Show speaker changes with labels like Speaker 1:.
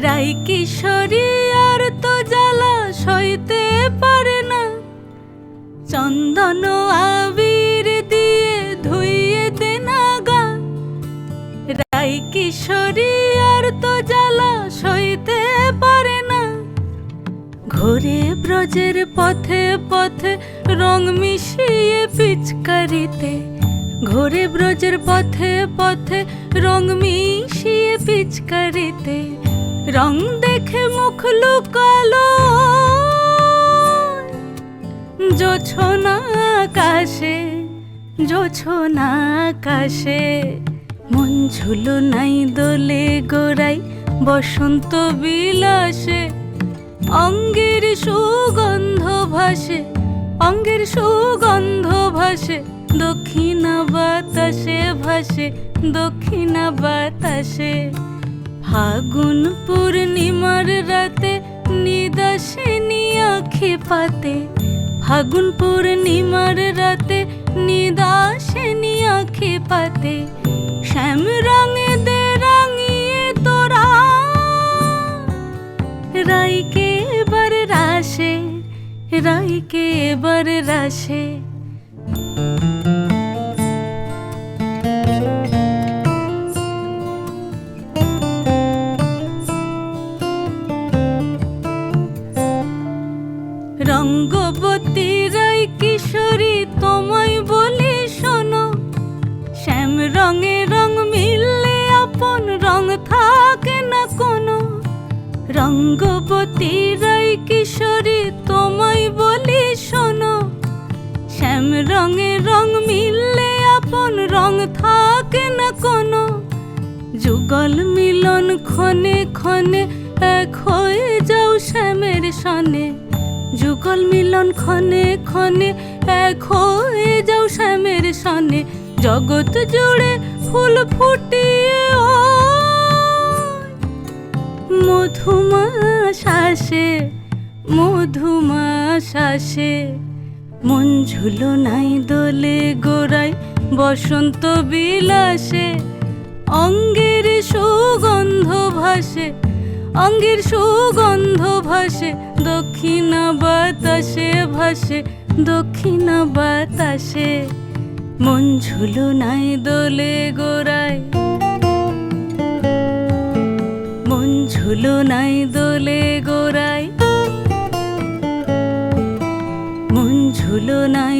Speaker 1: রাই কিশোরী আর তো জ্বালা সইতে পারে না, চন্দন আবির দিয়ে ধুইয়ে দে না গা। রাই কিশোরী আর তো জ্বালা সইতে পারে না, ঘোরে ব্রজের পথে পথে রং মিশিয়ে পিচকারিতে, ঘোরে ব্রজের পথে পথে রং মিশিয়ে পিচকারিতে, রং দেখে মুখ লুকালো জোছনা আকাশে, জোছনা আকাশে। মন ঝুলো নাই দোলে গোড়াই বসন্ত বিলাসে, অঙ্গের সুগন্ধ ভাসে, অঙ্গের সুগন্ধ ভাসে, দক্ষিণা বাতাসে ভাসে, দক্ষিণা বাতাসে। ফাগুন পূর্ণিমার রাতে নিদাসিনী আঁখি পাতে, ফাগুন পূর্ণিমার রাতে নিদাসিনী আঁখি পাতে, শ্যাম রঙে দে রাঙিয়ে তোরা রাইকে এবার রাশে, রাইকে এবার রাশে। রঙ্গবতী রাই কিশোরী তোমায় বলি শোনো, শ্যাম রঙে রং মিললে আপন রং থাকে না কোনো। রঙ্গবতী রাই কিশোরী তোমায় বলি শোনো, শ্যাম রঙে রং মিললে আপন রং থাকে না কোনো। যুগল মিলন ক্ষণে ক্ষণে এক হয়ে যাও শ্যামের সনে, যুগল মিলন ক্ষণে ক্ষণে এক হয়ে যাও শ্যামের সনে। জগৎ জুড়ে ফুল ফুটিয়ে ও মধুমাস আসে, মধুমাস আসে। মন ঝুলো নাই দোলে গোড়াই বসন্ত বিলাসে, অঙ্গের সুগন্ধ ভাসে, অঙ্গের সুগন্ধ ভাসে, দক্ষিণা বাতাসে ভাসে, দক্ষিণা বাতাসে। মন ঝুলো নাই দোলে গোড়ায়, মন ঝুলো নাই দোলে গোড়ায়, মন ঝুলো নাই